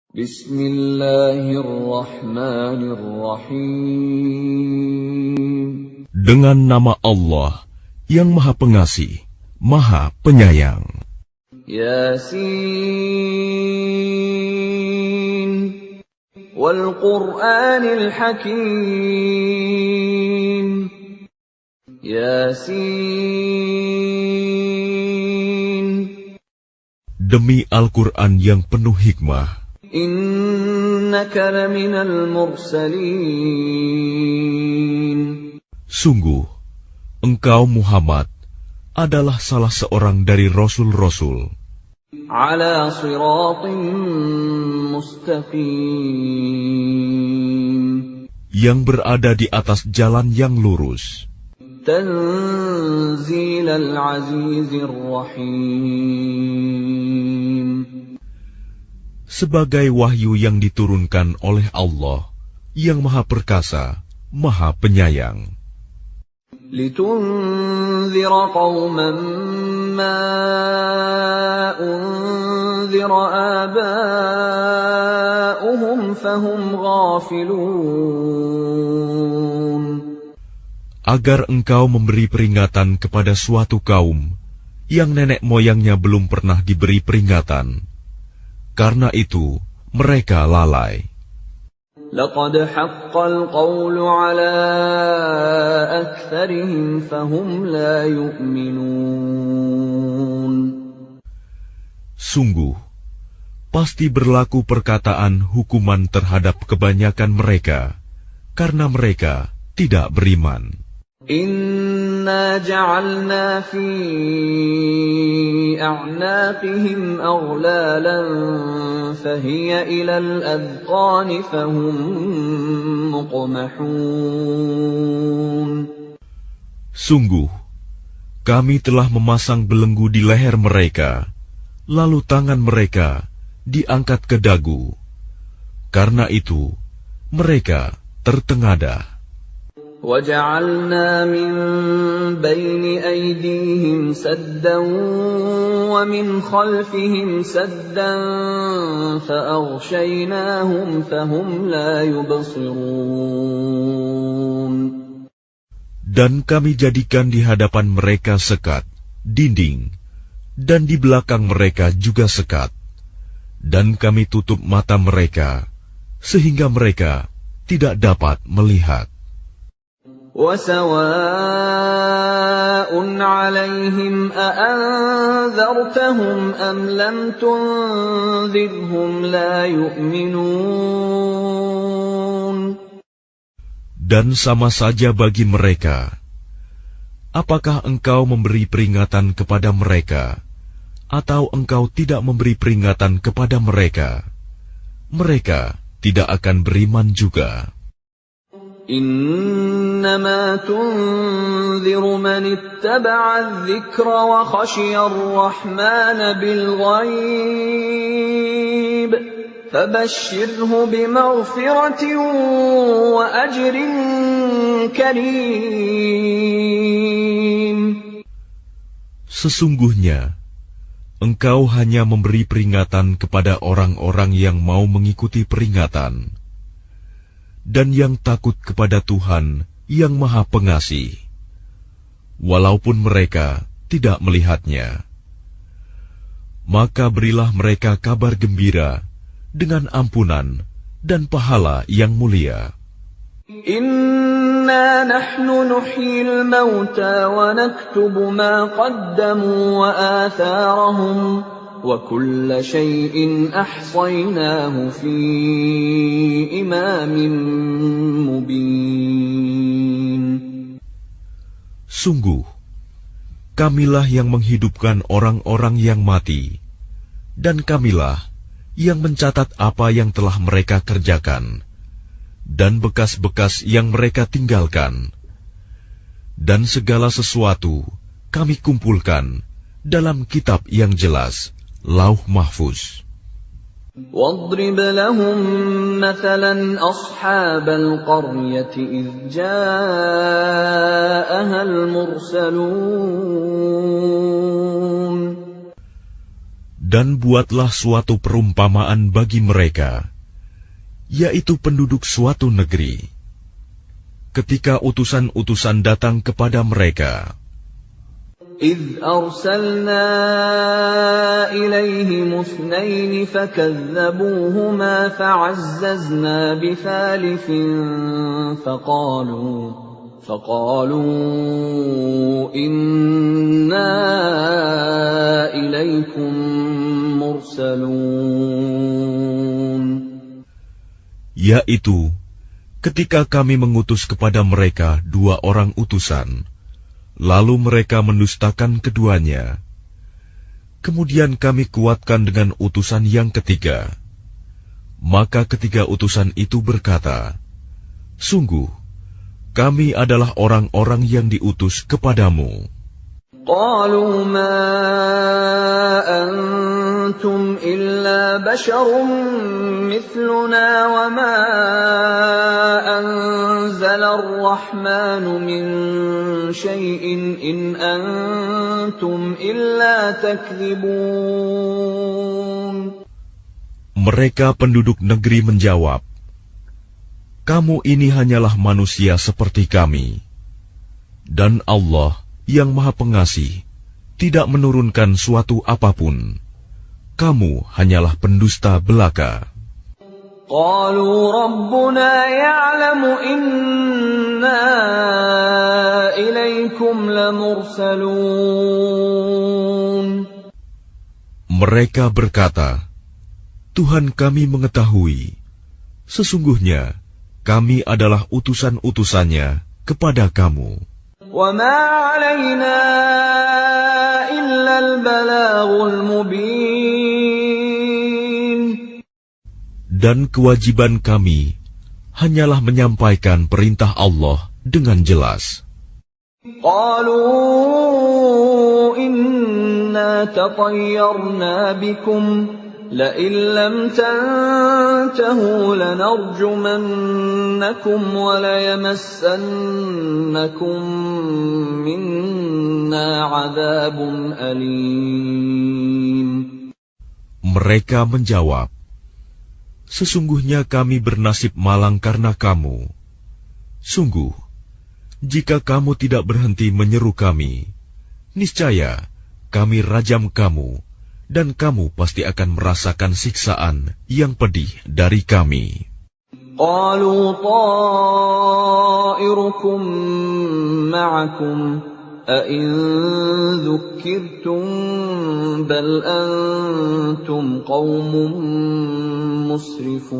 Bismillahirrahmanirrahim. Dengan nama Allah yang Maha Pengasih, Maha Penyayang. Yasin wal Qur'anil Hakim. Yasin. Demi Al-Quran yang penuh hikmah. Innaka laminal mursalin. Sungguh, engkau Muhammad adalah salah seorang dari Rasul-Rasul. Ala siratin mustaqim. Yang berada di atas jalan yang lurus. Tanzilal azizir rahim. Sebagai wahyu yang diturunkan oleh Allah yang Maha Perkasa, Maha Penyayang. Litunzira qauman ma unzira aba'uhum fahum ghafilun. Agar engkau memberi peringatan kepada suatu kaum yang nenek moyangnya belum pernah diberi peringatan. Karena itu, mereka lalai. Laqad haqqal qawlu ala aktsarihim fahum la yu'minun. Sungguh, pasti berlaku perkataan hukuman terhadap kebanyakan mereka, karena mereka tidak beriman. Inna ja'alna fi a'naqihim aghlalan fahiya ilal adqani fahum muqmahun. Sungguh, kami telah memasang belenggu di leher mereka, lalu tangan mereka diangkat ke dagu. Karena itu, mereka tertengadah. وَجَعَلْنَا مِنْ بَيْنِ أَيْدِيهِمْ سَدًّا وَمِنْ خَلْفِهِمْ سَدًّا فَأَغْشَيْنَاهُمْ فَهُمْ لَا يُبْصِرُونَ. Dan kami jadikan di hadapan mereka sekat, dinding, dan di belakang mereka juga sekat. Dan kami tutup mata mereka, sehingga mereka tidak dapat melihat. وَسَوَاءٌ عَلَيْهِمْ أَأَنذَرْتَهُمْ أَمْ لَمْ تُنذِرْهُمْ لَا يُؤْمِنُونَ. Dan sama saja bagi mereka, apakah engkau memberi peringatan kepada mereka, atau engkau tidak memberi peringatan kepada mereka, mereka tidak akan beriman juga. إنما تنذر من اتبع الذكر وخشي الرحمن بالغيب فبشره بمغفرة وأجر كريم. Sesungguhnya, engkau hanya memberi peringatan kepada orang-orang yang mau mengikuti peringatan, dan yang takut kepada Tuhan yang Maha Pengasih, walaupun mereka tidak melihatnya. Maka berilah mereka kabar gembira dengan ampunan dan pahala yang mulia. Inna nahnu nuhyil mauta wa naktubu ma qaddamu wa atharahum وَكُلَّ شَيْءٍ أَحْصَيْنَاهُ فِي إِمَامٍ مُبِينٍ. Sungguh, kamilah yang menghidupkan orang-orang yang mati, dan kamilah yang mencatat apa yang telah mereka kerjakan, dan bekas-bekas yang mereka tinggalkan. Dan segala sesuatu kami kumpulkan dalam kitab yang jelas, Lauh Mahfuz. وَاضْرِبْ لَهُمْ مَثَلًا أَصْحَابَ الْقَرْيَةِ إِذْ جَاءَهَا الْمُرْسَلُونَ. Dan buatlah suatu perumpamaan bagi mereka, yaitu penduduk suatu negeri. Ketika utusan-utusan datang kepada mereka, إِذْ أَرْسَلْنَا إِلَيْهِمُ اثْنَيْنِ فَكَذَّبُوهُمَا فَعَزَّزْنَا بِثَالِثٍ فَقَالُوا إِنَّا إِلَيْكُمْ مُرْسَلُونَ. yaitu ketika kami mengutus kepada mereka 2 orang utusan, lalu mereka mendustakan keduanya. Kemudian kami kuatkan dengan utusan yang ketiga. Maka ketiga utusan itu berkata, sungguh, kami adalah orang-orang yang diutus kepadamu. قَالُوا مَا أَنْتُمْ إِلَّا بَشَرٌ مِثْلُنَا وَمَا أَنْزَلَ الرَّحْمَنُ مِنْ شَيْءٍ إِنْ أَنْتُمْ إِلَّا تَكْذِبُونَ. Mereka penduduk negeri menjawab, kamu ini hanyalah manusia seperti kami, dan Allah yang Maha Pengasih tidak menurunkan suatu apapun. Kamu hanyalah pendusta belaka. قَالُوا رَبُّنَا يَعْلَمُ إِنَّا إِلَيْكُمْ لَمُرْسَلُونَ. Mereka berkata, Tuhan kami mengetahui, sesungguhnya kami adalah utusan-utusannya kepada kamu. وَمَا عَلَيْنَا إِلَّا الْبَلَاغُ الْمُبِينُ. Dan kewajiban kami hanyalah menyampaikan perintah Allah dengan jelas. قَالُوا إِنَّا تَطَيَّرْنَا بِكُمْ لَئِن لَّمْ تَنْتَهُوا لَنَرْجُمَنَّكُمْ وَلَيَمَسَّنَّكُمْ مِنَّا عَذَابٌ أَلِيمٌ. Mereka menjawab, sesungguhnya kami bernasib malang karena kamu. Sungguh, jika kamu tidak berhenti menyeru kami, niscaya kami rajam kamu, dan kamu pasti akan merasakan siksaan yang pedih dari kami. قَالُوا طَائِرُكُمْ مَعَكُمْ أَإِن ذُكِّرْتُمْ بَلْ أَنْتُمْ قَوْمٌ مُسْرِفُونَ.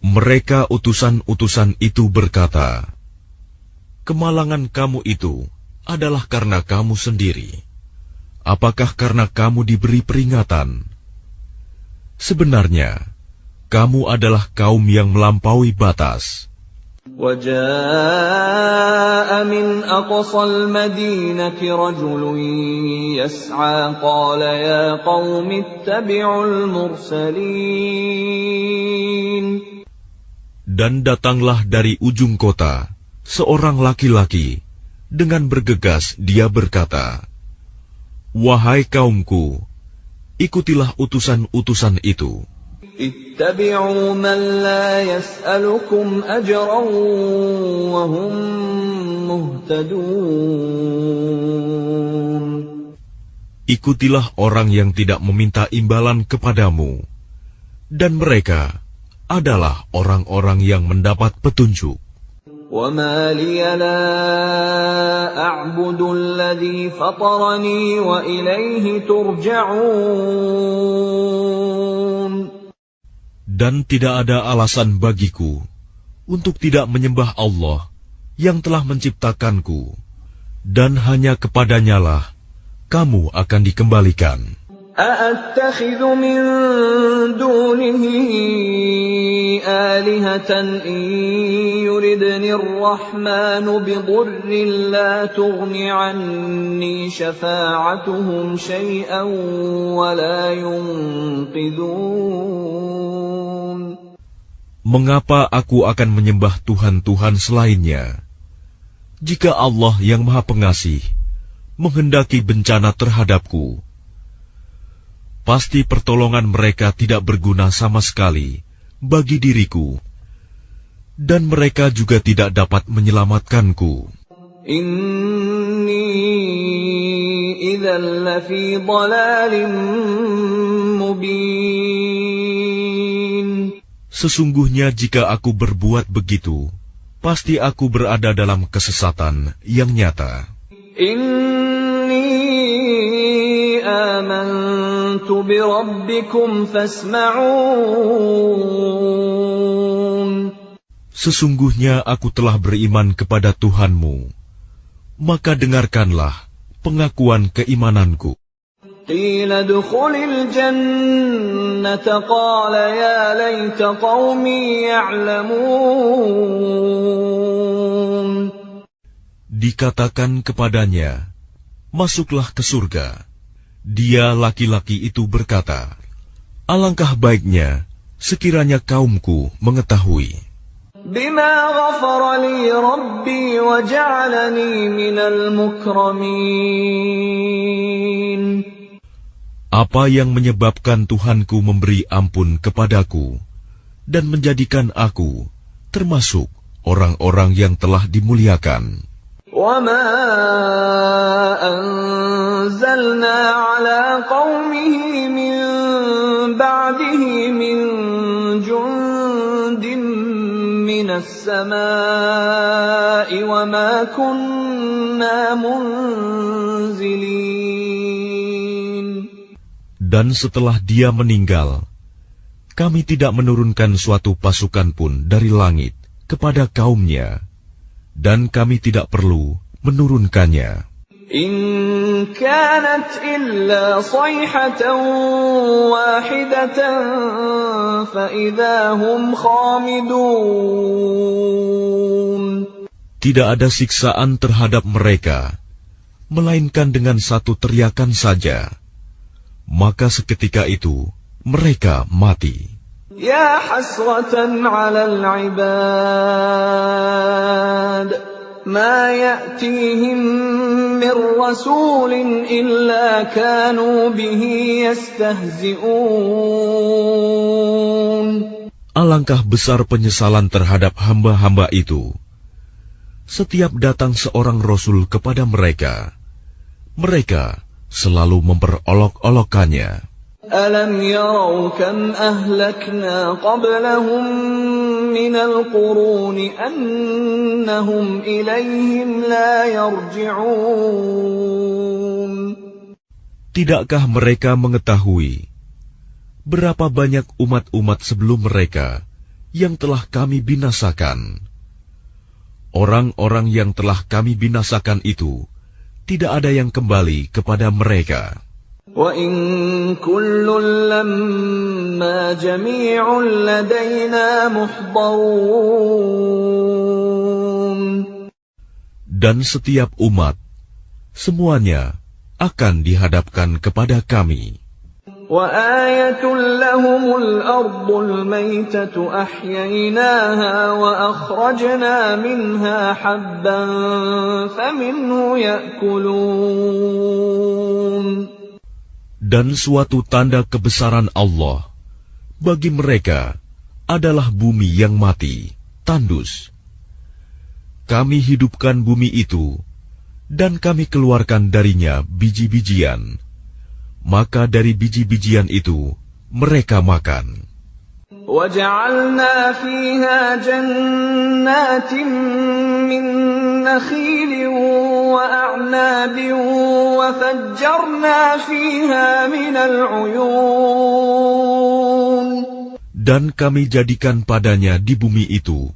Mereka utusan-utusan itu berkata, kemalangan kamu itu adalah karena kamu sendiri. Apakah karena kamu diberi peringatan? Sebenarnya, kamu adalah kaum yang melampaui batas. وَجَاءَ مِنْ أَقْصَى الْمَدِينَةِ رَجُلٌ يَسْعَى قَالَ يَا قَوْمِ اتَّبِعُوا الْمُرْسَلِينَ. Dan datanglah dari ujung kota seorang laki-laki. Dengan bergegas dia berkata, wahai kaumku, ikutilah utusan-utusan itu. Ittabi'u man la yas'alukum ajran wa hum muhtadun. Ikutilah orang yang tidak meminta imbalan kepadamu, dan mereka adalah orang-orang yang mendapat petunjuk. وَمَا لِيَ لَا أَعْبُدُ الَّذِي فَطَرَنِي وَإِلَيْهِ تُرْجَعُونَ. Dan tidak ada alasan bagiku untuk tidak menyembah Allah yang telah menciptakanku, dan hanya kepadanya-lah kamu akan dikembalikan. أَأَتَّخِذُ مِن دُونِهِ آلِهَةً إِن يُرِدْنِ الرَّحْمَنُ بِضُرٍّ لَّا تُغْنِ عَنِّي شَفَاعَتُهُمْ شَيْئًا وَلَا يُنقِذُونَ. Mengapa aku akan menyembah Tuhan-Tuhan selainnya, jika Allah yang Maha Pengasih menghendaki bencana terhadapku, pasti pertolongan mereka tidak berguna sama sekali bagi diriku, dan mereka juga tidak dapat menyelamatkanku. Inni idzan lafi dhalalin mubin. Sesungguhnya jika aku berbuat begitu, pasti aku berada dalam kesesatan yang nyata. Inni amantu bi rabbikum fasma'un. Sesungguhnya aku telah beriman kepada Tuhanmu, maka dengarkanlah pengakuan keimananku. Qila dukhulil jannata qala ya laita qaumi ya'lamun. Dikatakan kepadanya, masuklah ke surga. Dia laki-laki itu berkata, alangkah baiknya sekiranya kaumku mengetahui. Bima ghafara li rabbi wa ja'alani minal mukramin. Apa yang menyebabkan Tuhanku memberi ampun kepadaku dan menjadikan aku termasuk orang-orang yang telah dimuliakan. وَمَا أَنزَلْنَا عَلَىٰ قَوْمِهِ مِن بَعْدِهِ مِن جُندٍ مِّنَ السَّمَاءِ وَمَا كُنَّا مُنزِلِينَ. Dan setelah dia meninggal, kami tidak menurunkan suatu pasukan pun dari langit kepada kaumnya, dan kami tidak perlu menurunkannya. In kanat illa sayhatan wahidatan fa idza hum khamidun. Tidak ada siksaan terhadap mereka, melainkan dengan satu teriakan saja. Maka seketika itu mereka mati. Ya hasratan 'alal 'ibad ma ya'tihim min rasulin illa kanu bihi yastahzi'un. Alangkah besar penyesalan terhadap hamba-hamba itu. Setiap datang seorang rasul kepada mereka, mereka selalu memperolok-olokkannya. Alam yarau kam ahlakna qablahum minal quruni annahum ilayhim la yarji'un. Tidakkah mereka mengetahui berapa banyak umat-umat sebelum mereka yang telah kami binasakan? Orang-orang yang telah kami binasakan itu tidak ada yang kembali kepada mereka. Wa in kullun lamma jami'un ladaina muhdharun. Dan setiap umat, semuanya akan dihadapkan kepada kami. Wa ayatun lahumul ardul maytatu ahyaynaha wa akhrajna minha habban faminhu ya'kulun. Dan suatu tanda kebesaran Allah bagi mereka adalah bumi yang mati, tandus. Kami hidupkan bumi itu, dan kami keluarkan darinya biji-bijian. Maka dari biji-bijian itu mereka makan. وَجَعَلْنَا فِيهَا جَنَّاتٍ مِّن نَّخِيلٍ وَأَعْنَابٍ وَفَجَّرْنَا فِيهَا مِنَ الْعُيُونِ. Dan kami jadikan padanya di bumi itu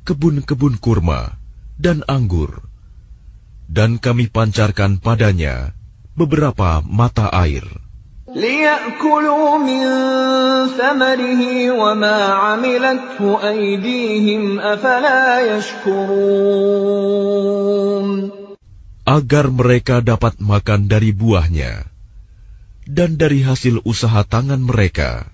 kebun-kebun kurma dan anggur, dan kami pancarkan padanya beberapa mata air. لِيَأْكُلُوا مِن ثَمَرِهِ وَمَا عَمِلَتْهُ أَيْدِيهِمْ أَفَلَا يَشْكُرُونَ. Agar mereka dapat makan dari buahnya dan dari hasil usaha tangan mereka.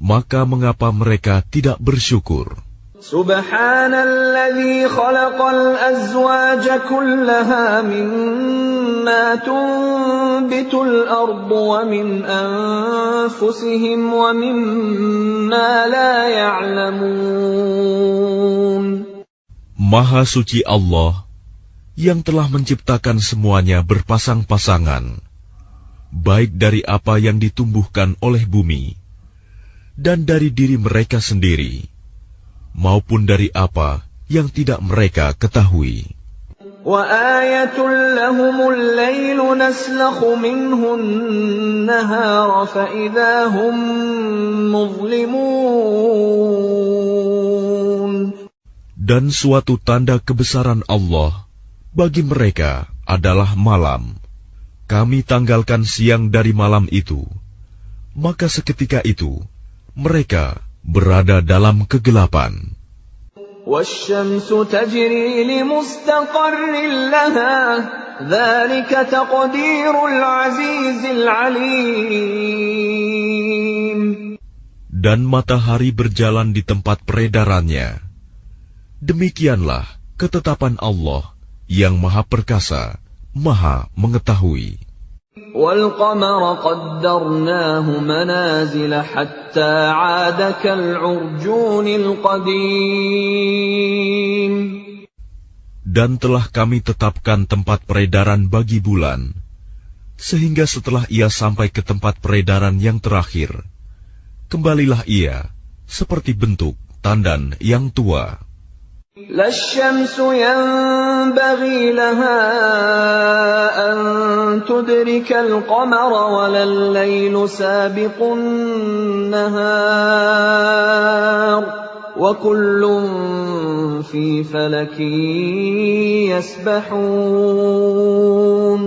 Maka mengapa mereka tidak bersyukur? Subhanalladzi khalaqal azwaja kullaha mimma tunbitul ardu wa min anfusihim wa mimma la ya'lamun. Maha suci Allah yang telah menciptakan semuanya berpasang-pasangan, baik dari apa yang ditumbuhkan oleh bumi dan dari diri mereka sendiri, maupun dari apa yang tidak mereka ketahui. وَآيَةٌ لَهُمُ اللَّيْلُ نَسْلَخُ مِنْهُ النَّهَارَ فَإِذَا هُمْ مُظْلِمُونَ. Dan suatu tanda kebesaran Allah bagi mereka adalah malam. Kami tanggalkan siang dari malam itu, maka seketika itu mereka berada dalam kegelapan. وَالشَّمْسُ تَجْرِي لِمُسْتَقَرٍّ لَهَا ذَلِكَ تَقْدِيرُ الْعَزِيزِ الْعَلِيمِ. Dan matahari berjalan di tempat peredarannya. Demikianlah ketetapan Allah yang Maha Perkasa, Maha Mengetahui. وَالْقَمَرَ قَدَّرْنَاهُ مَنَازِلَ حَتَّى عَادَ كَالْعُرْجُونِ الْقَدِيمِ. Dan telah kami tetapkan tempat peredaran bagi bulan, sehingga setelah ia sampai ke tempat peredaran yang terakhir, kembalilah ia seperti bentuk tandan yang tua. لا الشمس ينبغي لها أن تدرك القمر ولا الليل سابق النهار وكل في فلك يسبحون.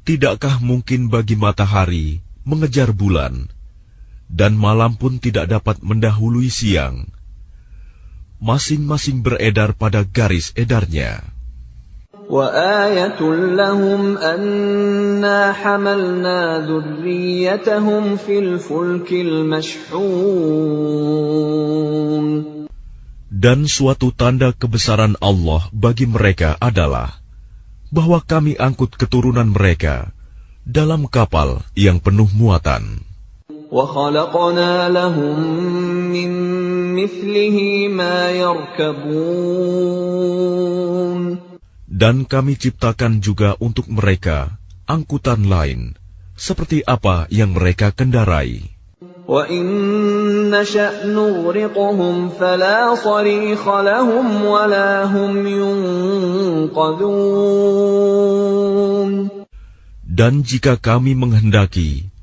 Tidakkah mungkin bagi matahari mengejar bulan, dan malam pun tidak dapat mendahului siang? Masing-masing beredar pada garis edarnya. وَآيَةٌ لَهُمْ أَنَّا حَمَلْنَا ذُرِّيَّتَهُمْ فِي الْفُلْكِ الْمَشْحُونِ. Dan suatu tanda kebesaran Allah bagi mereka adalah bahwa kami angkut keturunan mereka dalam kapal yang penuh muatan. وَخَلَقْنَا لَهُم مِّن مِّثْلِهِ مَا يَرْكَبُونَ. Dan kami ciptakan juga untuk mereka angkutan lain, seperti apa yang mereka kendarai. وَإِن نَّشَأْ نُغْرِقْهُمْ فَلَا صَرِيخَ لَهُمْ وَلَا هُمْ يُنقَذُونَ. Dan jika kami menghendaki,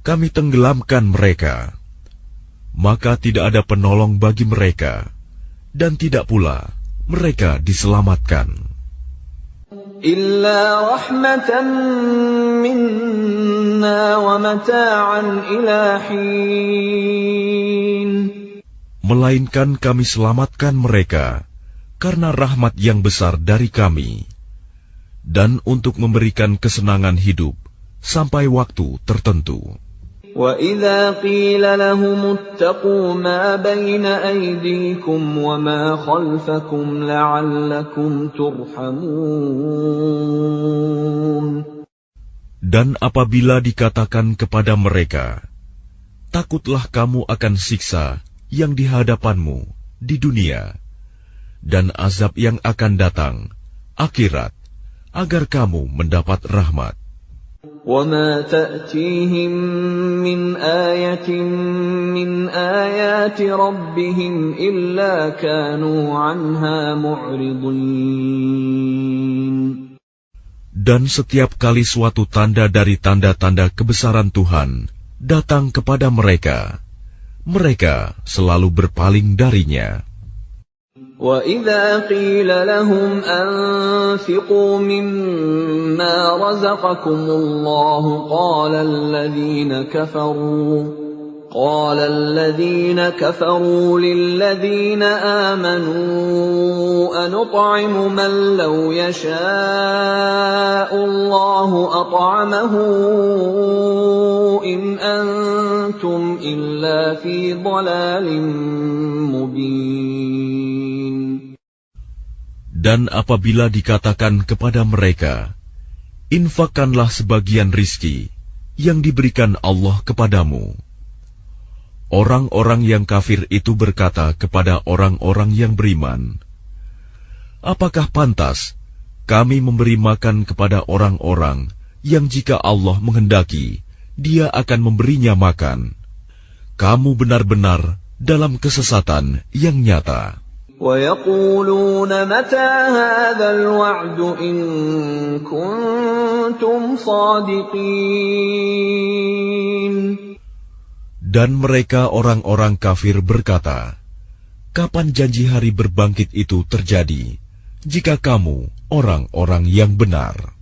kami tenggelamkan mereka, maka tidak ada penolong bagi mereka, dan tidak pula mereka diselamatkan. Illa rahmatan minna wa mata'an ila hin. Melainkan kami selamatkan mereka karena rahmat yang besar dari kami, dan untuk memberikan kesenangan hidup sampai waktu tertentu. وَإِذَا قِيلَ لَهُمُ اتَّقُوا مَا بَيْنَ أَيْدِيكُمْ وَمَا خَلْفَكُمْ لَعَلَّكُمْ تُرْحَمُونَ. Dan apabila dikatakan kepada mereka, takutlah kamu akan siksa yang di hadapanmu di dunia, dan azab yang akan datang, akhirat, agar kamu mendapat rahmat. وَمَا تَأْتِيهِمْ مِنْ آيَةٍ مِنْ آيَاتِ رَبِّهِمْ إِلَّا كَانُوا عَنْهَا مُعْرِضِينَ. Dan setiap kali suatu tanda dari tanda-tanda kebesaran Tuhan datang kepada mereka, mereka selalu berpaling darinya. وَإِذَا قِيلَ لَهُمْ أَنفِقُوا مِمَّا رَزَقَكُمُ اللَّهُ قَالَ الَّذِينَ كَفَرُوا لِلَّذِينَ آمَنُوا أَنُطْعِمُ مَن لَّوْ يَشَاءُ اللَّهُ أَطْعَمَهُ إِنْ أَنتُمْ إِلَّا فِي ضَلَالٍ مُّبِينٍ. Dan apabila dikatakan kepada mereka, infakkanlah sebagian rizki yang diberikan Allah kepadamu. Orang-orang yang kafir itu berkata kepada orang-orang yang beriman, apakah pantas kami memberi makan kepada orang-orang yang jika Allah menghendaki, Dia akan memberinya makan? Kamu benar-benar dalam kesesatan yang nyata. وَيَقُولُونَ مَتَى هَذَا الْوَعْدُ إِن كُنتُمْ صَادِقِينَ. Dan mereka orang-orang kafir berkata, kapan janji hari berbangkit itu terjadi, jika kamu orang-orang yang benar?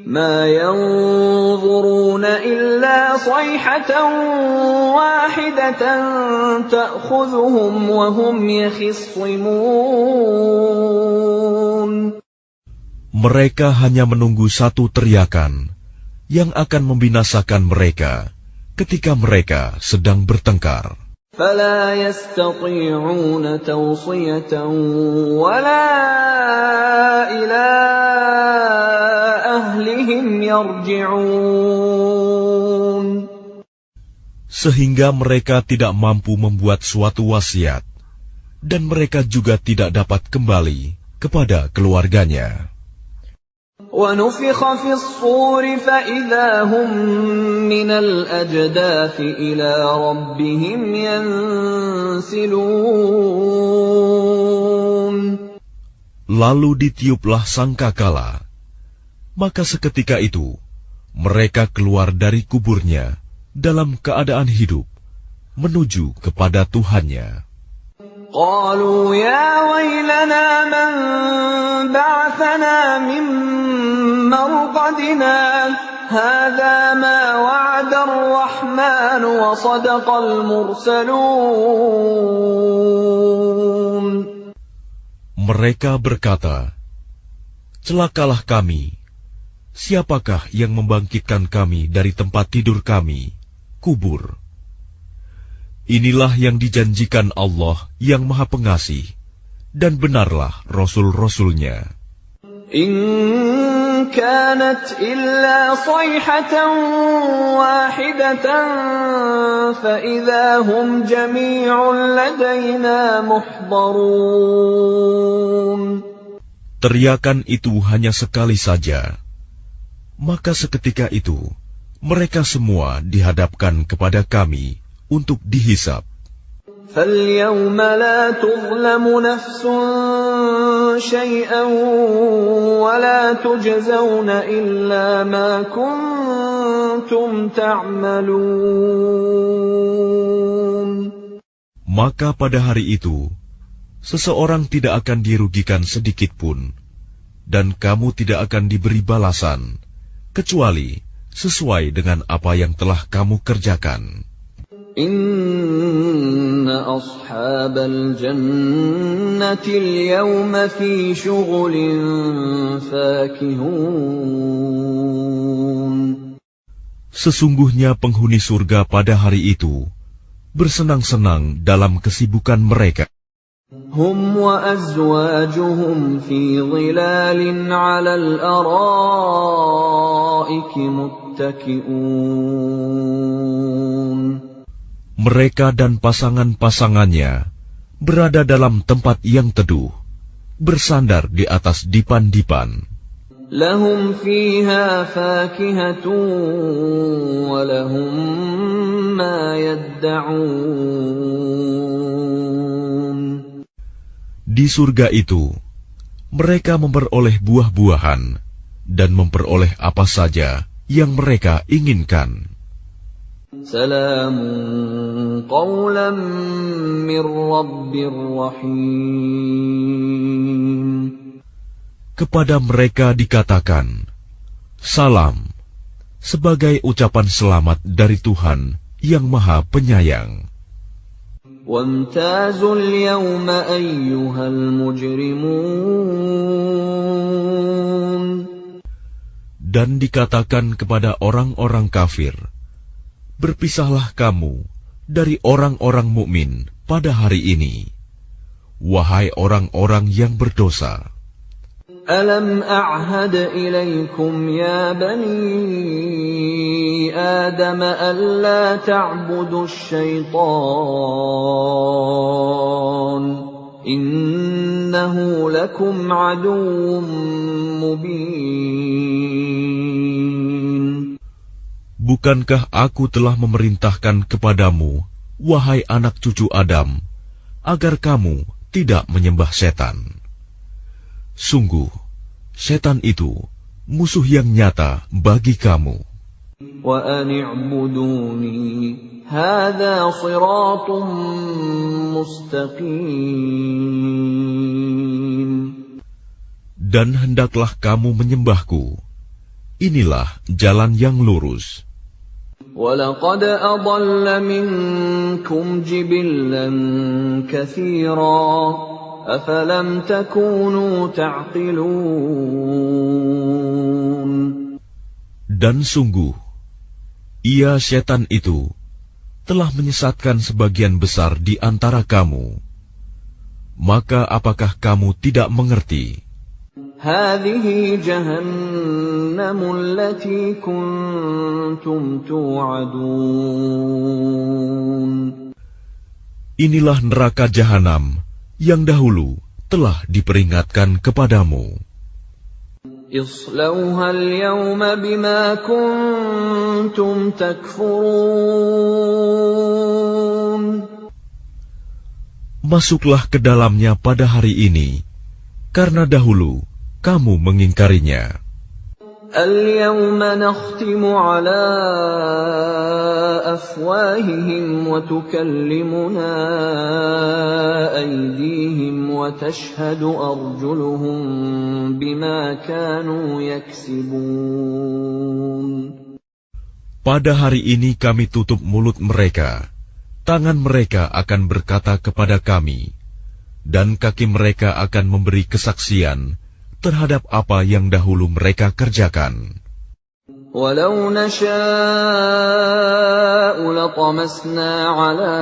مَا يَنظُرُونَ إِلَّا صَيْحَةً وَاحِدَةً تَأْخُذُهُمْ وَهُمْ يَخِصِّمُونَ. Mereka hanya menunggu satu teriakan yang akan membinasakan mereka ketika mereka sedang bertengkar. فَلَا يَسْتَطِيعُونَ تَوْصِيَةً وَلَا إِلَىٰ أَهْلِهِمْ يَرْجِعُونَ. Sehingga mereka tidak mampu membuat suatu wasiat, dan mereka juga tidak dapat kembali kepada keluarganya. وَنُفِخَ فِي الصُّورِ فَإِذَا هُم مِّنَ الْأَجْدَاثِ إِلَىٰ رَبِّهِمْ يَنسِلُونَ. Lalu ditiuplah sangkakala, maka seketika itu mereka keluar dari kuburnya dalam keadaan hidup menuju kepada Tuhannya. قالوا يا ويلنا من بعثنا من مرقدنا هذا ما وعد الرحمن وصدق المرسلون. Mereka berkata, celakalah kami. Siapakah yang membangkitkan kami dari tempat tidur kami, kubur? Inilah yang dijanjikan Allah yang Maha Pengasih, dan benarlah Rasul-Rasulnya. إن كانت إلا صيحة واحدة فإذا هم جميع لدينا محضرون. Teriakan itu hanya sekali saja, maka seketika itu mereka semua dihadapkan kepada kami untuk dihisab. فَالْيَوْمَ لَا تُظْلَمُ نَفْسٌ شَيْئًا وَلَا تُجْزَوْنَ إِلَّا مَا كُنتُمْ تَعْمَلُونَ. Maka pada hari itu, seseorang tidak akan dirugikan sedikit pun, dan kamu tidak akan diberi balasan, kecuali sesuai dengan apa yang telah kamu kerjakan. Inna ashabal jannati al-yawma fi syughulin fakihun. Sesungguhnya penghuni surga pada hari itu bersenang-senang dalam kesibukan mereka. Hum wa azwajuhum fi dhilalin 'alal araiki muttaki'un. Mereka dan pasangan-pasangannya berada dalam tempat yang teduh, bersandar di atas dipan-dipan. Lahum fiha fakihatun wa lahum ma yadda'un. Di surga itu, mereka memperoleh buah-buahan dan memperoleh apa saja yang mereka inginkan. Salamun qawlan min Rabbir Rahim. Kepada mereka dikatakan, salam, sebagai ucapan selamat dari Tuhan yang Maha Penyayang. وَامْتَازُوا الْيَوْمَ أَيُّهَا الْمُجْرِمُونَ. Dan dikatakan kepada orang-orang kafir, berpisahlah kamu dari orang-orang mukmin pada hari ini, wahai orang-orang yang berdosa. ألم أعهد إليكم يا بني آدم ألا تعبدوا الشيطان إنه لكم عدو مبين. Bukankah aku telah memerintahkan kepadamu, wahai anak cucu Adam, agar kamu tidak menyembah setan? Sungguh, setan itu musuh yang nyata bagi kamu. Wa an i'buduni hadza shiratun mustaqim. Dan hendaklah kamu menyembahku. Inilah jalan yang lurus. وَلَقَدْ أَضَلَّ مِنكُمْ جِبِلًّا كَثِيرًا أَفَلَمْ تَكُونُوا تَعْقِلُونَ. Dan sungguh, ia setan itu telah menyesatkan sebagian besar di antara kamu. Maka apakah kamu tidak mengerti? هذه جهنم التي كنتم توعدون. Inilah neraka jahanam yang dahulu telah diperingatkan kepadamu. اصلوها اليوم بما كنتم تكفرون. Masuklah ke dalamnya pada hari ini, karena dahulu kamu mengingkarinya. اليوم نختم على أفواههم وتكلمنا أيديهم وتشهد أرجلهم بما كانوا يكسبون. Pada hari ini kami tutup mulut mereka, tangan mereka akan berkata kepada kami, dan kaki mereka akan memberi kesaksian terhadap apa yang dahulu mereka kerjakan. وَلَوْ نَشَاءُ لَطَمَسْنَا عَلَىٰ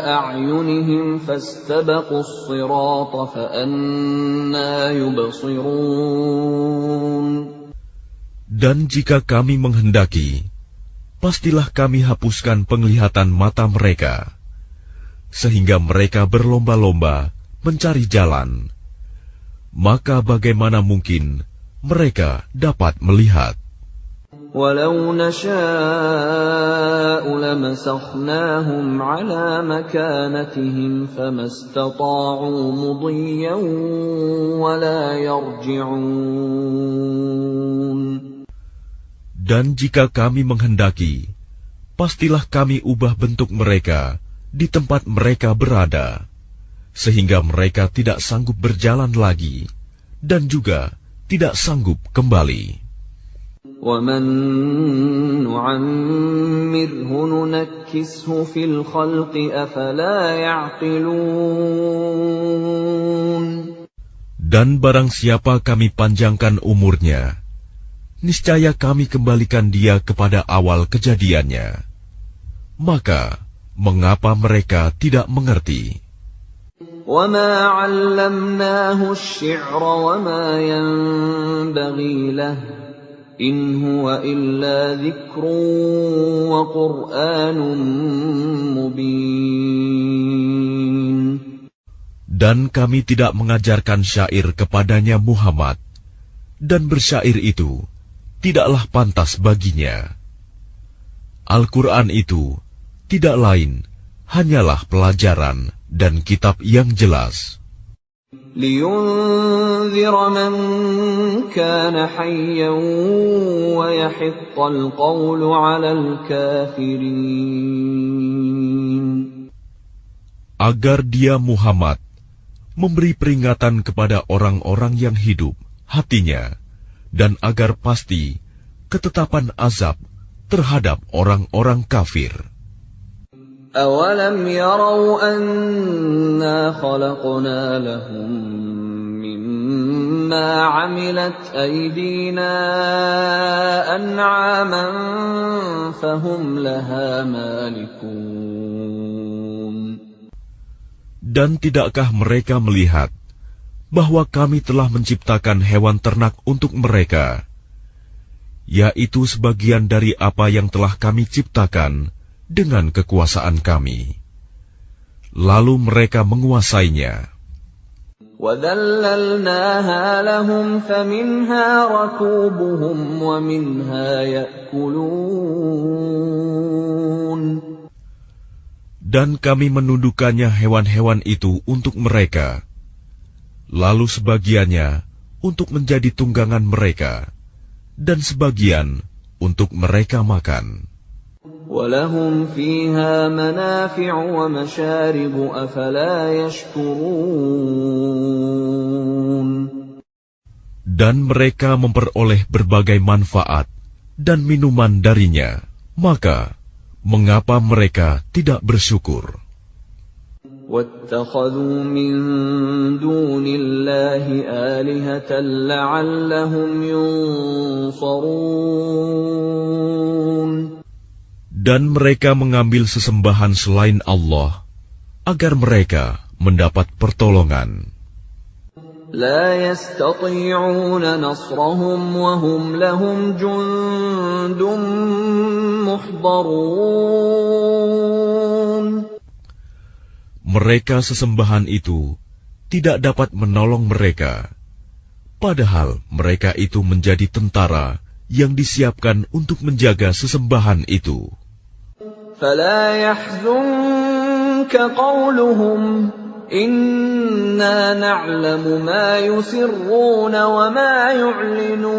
أَعْيُنِهِمْ فَاسْتَبَقُوا الصِّرَاطَ فَأَنَّىٰ يُبْصِرُونَ. Dan jika kami menghendaki, pastilah kami hapuskan penglihatan mata mereka, sehingga mereka berlomba-lomba mencari jalan. Maka bagaimana mungkin mereka dapat melihat? وَلَوْ نَشَاءُ لَمَسَخْنَاهُمْ عَلَىٰ مَكَانَتِهِمْ فَمَا اسْتَطَاعُوا مُضِيًّا وَلَا يَرْجِعُونَ. Dan jika kami menghendaki, pastilah kami ubah bentuk mereka di tempat mereka berada, sehingga mereka tidak sanggup berjalan lagi, dan juga tidak sanggup kembali. وَمَن نُّعَمِّرْهُ نُنَكِّسْهُ فِي الْخَلْقِ أَفَلَا يَعْقِلُونَ. Dan barang siapa kami panjangkan umurnya, niscaya kami kembalikan dia kepada awal kejadiannya. Maka, mengapa mereka tidak mengerti? وَمَا عَلَّمْنَاهُ الشِّعْرَ وَمَا يَنبَغِي لَهُ إِنْ هُوَ إِلَّا ذِكْرٌ وَقُرْآنٌ مُبِينٌ. Dan kami tidak mengajarkan syair kepadanya Muhammad, dan bersyair itu tidaklah pantas baginya. Al-Quran itu tidak lain hanyalah pelajaran dan kitab yang jelas. لِيُنذِرَ مَن كَانَ حَيًّا وَيَحِقَّ الْقَوْلُ عَلَى الْكَافِرِينَ. Agar dia Muhammad memberi peringatan kepada orang-orang yang hidup hatinya, dan agar pasti ketetapan azab terhadap orang-orang kafir. أَوَلَمْ يَرَوْا أَنَّا خَلَقْنَا لَهُم مِّمَّا عَمِلَتْ أَيْدِينَا أَنْعَامًا فَهُمْ لَهَا مَالِكُونَ. Dan tidakkah mereka melihat bahwa kami telah menciptakan hewan ternak untuk mereka, yaitu sebagian dari apa yang telah kami ciptakan dengan kekuasaan kami. Lalu mereka menguasainya. وَذَلَّلْنَاهَا لَهُمْ فَمِنْهَا رَكُوبُهُمْ وَمِنْهَا يَأْكُلُونَ. Dan kami menundukkannya hewan-hewan itu untuk mereka, lalu sebagiannya untuk menjadi tunggangan mereka, dan sebagian untuk mereka makan. وَلَهُمْ فِيهَا مَنَافِعُ وَمَشَارِبُ أَفَلَا يَشْكُرُونَ. Dan mereka memperoleh berbagai manfaat dan minuman darinya, maka mengapa mereka tidak bersyukur? وَاتَّخَذُوا مِن دُونِ اللَّهِ آلِهَةً لَّعَلَّهُمْ يُنصَرُونَ. Dan mereka mengambil sesembahan selain Allah, agar mereka mendapat pertolongan. لا يستطيعون نصرهم وهم لهم جند محضرون. Mereka sesembahan itu tidak dapat menolong mereka, padahal mereka itu menjadi tentara yang disiapkan untuk menjaga sesembahan itu. فلا يحزنك قولهم إنا نعلم ما يسرون وما يعلنون.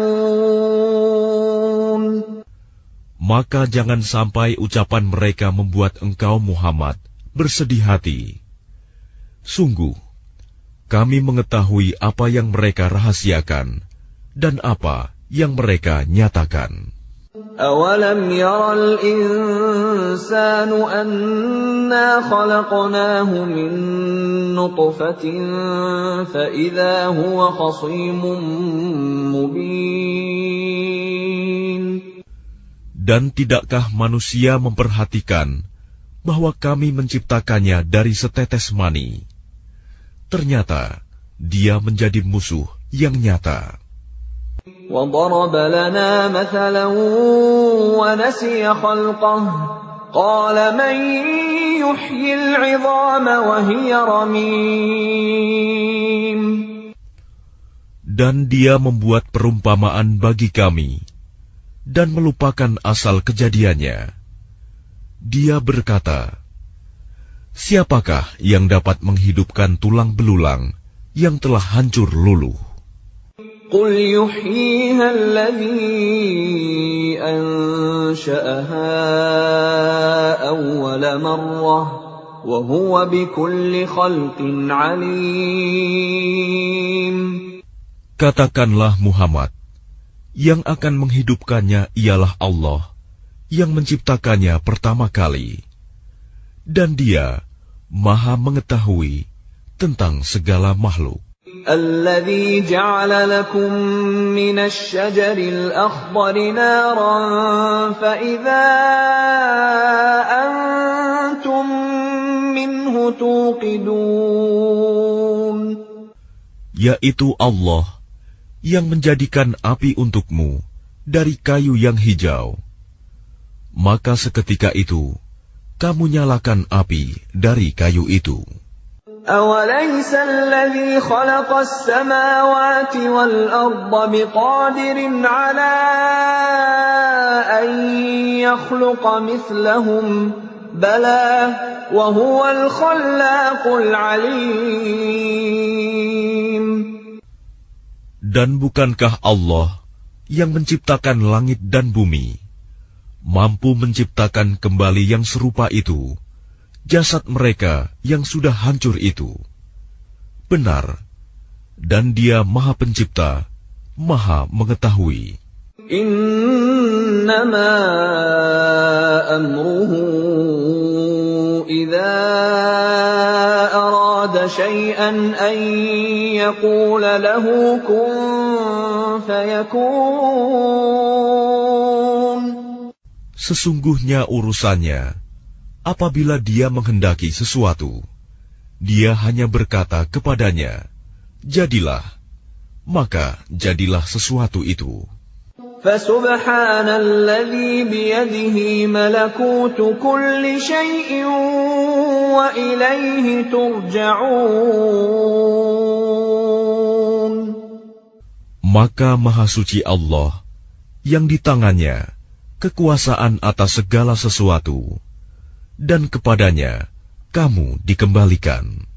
Maka jangan sampai ucapan mereka membuat engkau Muhammad bersedih hati. Sungguh, kami mengetahui apa yang mereka rahasiakan dan apa yang mereka nyatakan. أَوَلَمْ يَرَ الْإِنسَانُ أَنَّا خَلَقْنَاهُ مِن نُّطْفَةٍ فَإِذَا هُوَ خَصِيمٌ مُّبِينٌ. Dan tidakkah manusia memperhatikan bahwa kami menciptakannya dari setetes mani? Ternyata dia menjadi musuh yang nyata. وَضَرَبَ لَنَا مَثَلًا وَنَسِيَ خَلْقَهُ قَالَ مَن يُحْيِي الْعِظَامَ وَهِيَ رَمِيمٌ. Dan dia membuat perumpamaan bagi kami dan melupakan asal kejadiannya. Dia berkata, siapakah yang dapat menghidupkan tulang belulang yang telah hancur luluh? قُلْ يُحْيِيهَا الَّذِي أَنشَأَهَا أَوَّلَ مَرَّةٍ وَهُوَ بِكُلِّ خَلْقٍ عَلِيمٌ. Katakanlah Muhammad, yang akan menghidupkannya ialah Allah, yang menciptakannya pertama kali. Dan dia Maha mengetahui tentang segala makhluk. الَّذِي جَعَلَ لَكُم مِّنَ الشَّجَرِ الْأَخْضَرِ نَارًا فَإِذَا أَنتُم مِّنْهُ تُوقِدُونَ. Yaitu Allah yang menjadikan api untukmu dari kayu yang hijau. Maka seketika itu kamu nyalakan api dari kayu itu. أَوَلَيْسَ الَّذِي خَلَقَ السَّمَاوَاتِ وَالْأَرْضَ بِقَادِرٍ عَلَىٰ أَن يَخْلُقَ مِثْلَهُم بَلَىٰ وَهُوَ الْخَلَّاقُ الْعَلِيمُ. Dan bukankah Allah yang menciptakan langit dan bumi mampu menciptakan kembali yang serupa itu, jasad mereka yang sudah hancur itu? Benar, dan Dia Maha Pencipta, Maha Mengetahui. Innama amruhu idza arada syai'an an yaqula lahu kun fayakun. Sesungguhnya urusannya, apabila Dia menghendaki sesuatu, Dia hanya berkata kepadanya, jadilah, maka jadilah sesuatu itu. فسبحان الذي بيده ملكوت كل شيء وإليه ترجعون. Maka Maha Suci Allah yang di tangannya kekuasaan atas segala sesuatu, dan kepadanya kamu dikembalikan.